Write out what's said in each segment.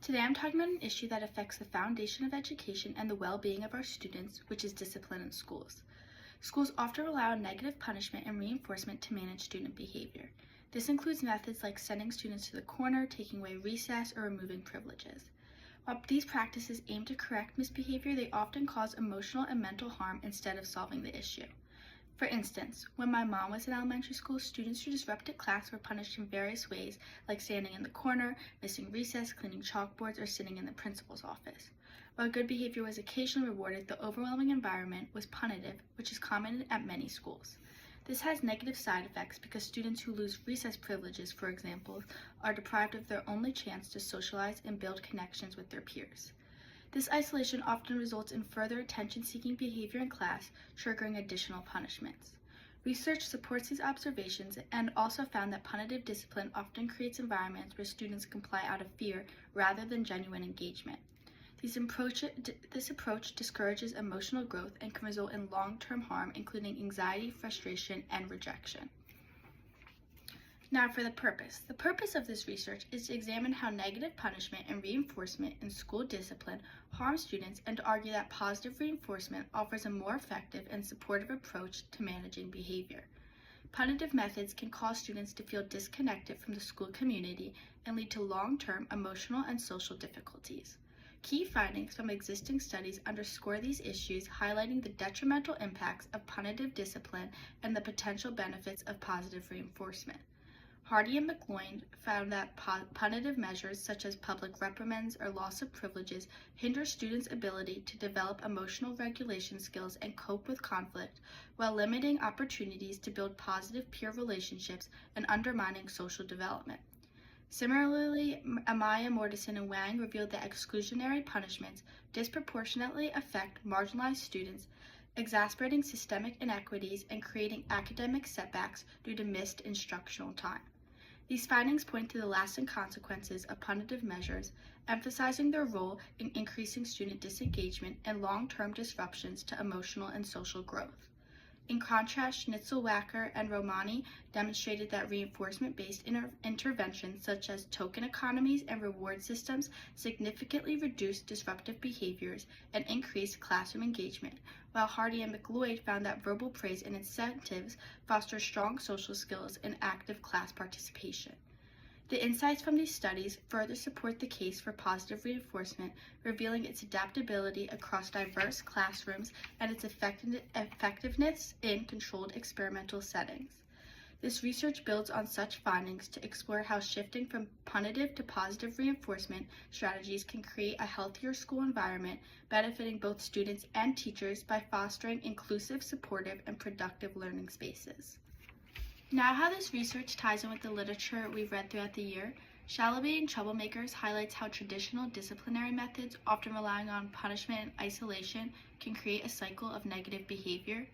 Today I'm talking about an issue that affects the foundation of education and the well-being of our students, which is discipline in schools. Schools often rely on negative punishment and reinforcement to manage student behavior. This includes methods like sending students to the corner, taking away recess, or removing privileges. While these practices aim to correct misbehavior, they often cause emotional and mental harm instead of solving the issue. For instance, when my mom was in elementary school, students who disrupted class were punished in various ways, like standing in the corner, missing recess, cleaning chalkboards, or sitting in the principal's office. While good behavior was occasionally rewarded, the overwhelming environment was punitive, which is common at many schools. This has negative side effects because students who lose recess privileges, for example, are deprived of their only chance to socialize and build connections with their peers. This isolation often results in further attention-seeking behavior in class, triggering additional punishments. Research supports these observations and also found that punitive discipline often creates environments where students comply out of fear rather than genuine engagement. This approach discourages emotional growth and can result in long-term harm, including anxiety, frustration, and rejection. Now for the purpose. The purpose of this research is to examine how negative punishment and reinforcement in school discipline harm students and to argue that positive reinforcement offers a more effective and supportive approach to managing behavior. Punitive methods can cause students to feel disconnected from the school community and lead to long-term emotional and social difficulties. Key findings from existing studies underscore these issues, highlighting the detrimental impacts of punitive discipline and the potential benefits of positive reinforcement. Hardy and McLoyne found that punitive measures such as public reprimands or loss of privileges hinder students' ability to develop emotional regulation skills and cope with conflict, while limiting opportunities to build positive peer relationships and undermining social development. Similarly, Amaya, Mortensen, and Wang revealed that exclusionary punishments disproportionately affect marginalized students, exacerbating systemic inequities and creating academic setbacks due to missed instructional time. These findings point to the lasting consequences of punitive measures, emphasizing their role in increasing student disengagement and long-term disruptions to emotional and social growth. In contrast, Schnitzel, Wacker, and Romani demonstrated that reinforcement-based interventions such as token economies and reward systems significantly reduced disruptive behaviors and increased classroom engagement, while Hardy and McLeod found that verbal praise and incentives foster strong social skills and active class participation. The insights from these studies further support the case for positive reinforcement, revealing its adaptability across diverse classrooms and its effectiveness in controlled experimental settings. This research builds on such findings to explore how shifting from punitive to positive reinforcement strategies can create a healthier school environment, benefiting both students and teachers by fostering inclusive, supportive, and productive learning spaces. Now how this research ties in with the literature we've read throughout the year, Shalaby and Troublemakers highlights how traditional disciplinary methods, often relying on punishment and isolation, can create a cycle of negative behavior.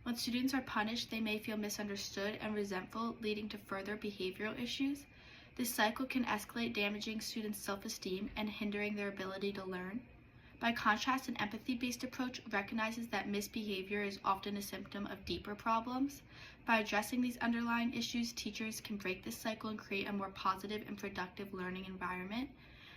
When students are punished, they may feel misunderstood and resentful, leading to further behavioral issues. This cycle can escalate, damaging students' self-esteem and hindering their ability to learn. By contrast, an empathy-based approach recognizes that misbehavior is often a symptom of deeper problems. By addressing these underlying issues, teachers can break this cycle and create a more positive and productive learning environment.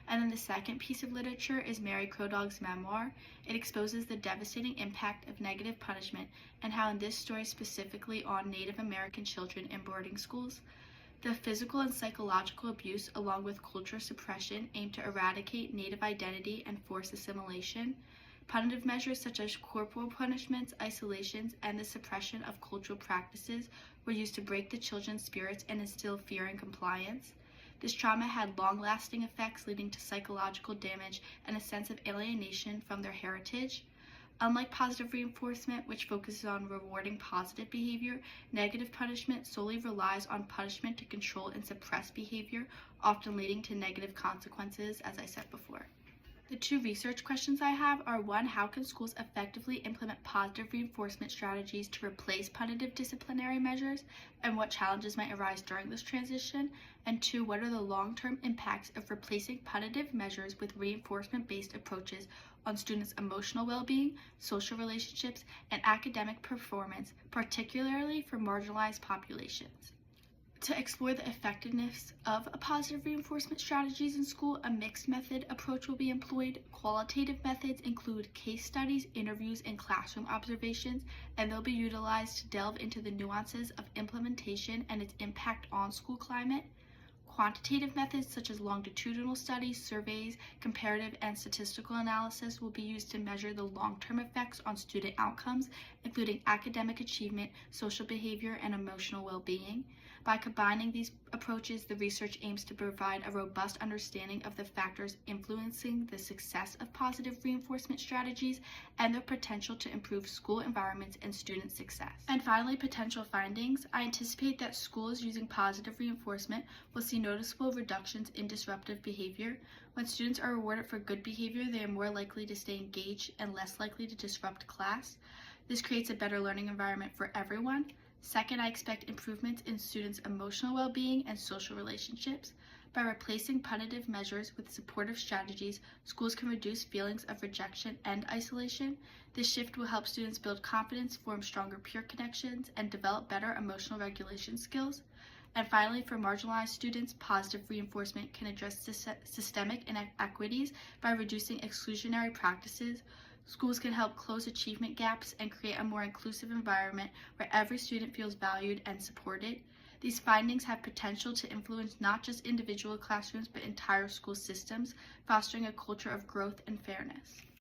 And then the second piece of literature is Mary Crodog's memoir. It exposes the devastating impact of negative punishment and how in this story specifically on Native American children in boarding schools, the physical and psychological abuse along with cultural suppression aim to eradicate Native identity and force assimilation. Punitive measures such as corporal punishments, isolations, and the suppression of cultural practices were used to break the children's spirits and instill fear and compliance. This trauma had long-lasting effects, leading to psychological damage and a sense of alienation from their heritage. Unlike positive reinforcement, which focuses on rewarding positive behavior, negative punishment solely relies on punishment to control and suppress behavior, often leading to negative consequences, as I said before. The two research questions I have are: one, how can schools effectively implement positive reinforcement strategies to replace punitive disciplinary measures, and what challenges might arise during this transition? And two, what are the long-term impacts of replacing punitive measures with reinforcement-based approaches on students' emotional well-being, social relationships, and academic performance, particularly for marginalized populations? To explore the effectiveness of positive reinforcement strategies in school, a mixed method approach will be employed. Qualitative methods include case studies, interviews, and classroom observations, and they'll be utilized to delve into the nuances of implementation and its impact on school climate. Quantitative methods such as longitudinal studies, surveys, comparative and statistical analysis will be used to measure the long-term effects on student outcomes, including academic achievement, social behavior, and emotional well-being. By combining these approaches, the research aims to provide a robust understanding of the factors influencing the success of positive reinforcement strategies and their potential to improve school environments and student success. And finally, potential findings. I anticipate that schools using positive reinforcement will see noticeable reductions in disruptive behavior. When students are rewarded for good behavior, they are more likely to stay engaged and less likely to disrupt class. This creates a better learning environment for everyone. Second, I expect improvements in students' emotional well-being and social relationships. By replacing punitive measures with supportive strategies, schools can reduce feelings of rejection and isolation. This shift will help students build confidence, form stronger peer connections, and develop better emotional regulation skills. And finally, for marginalized students, positive reinforcement can address systemic inequities by reducing exclusionary practices. Schools can help close achievement gaps and create a more inclusive environment where every student feels valued and supported. These findings have potential to influence not just individual classrooms but entire school systems, fostering a culture of growth and fairness.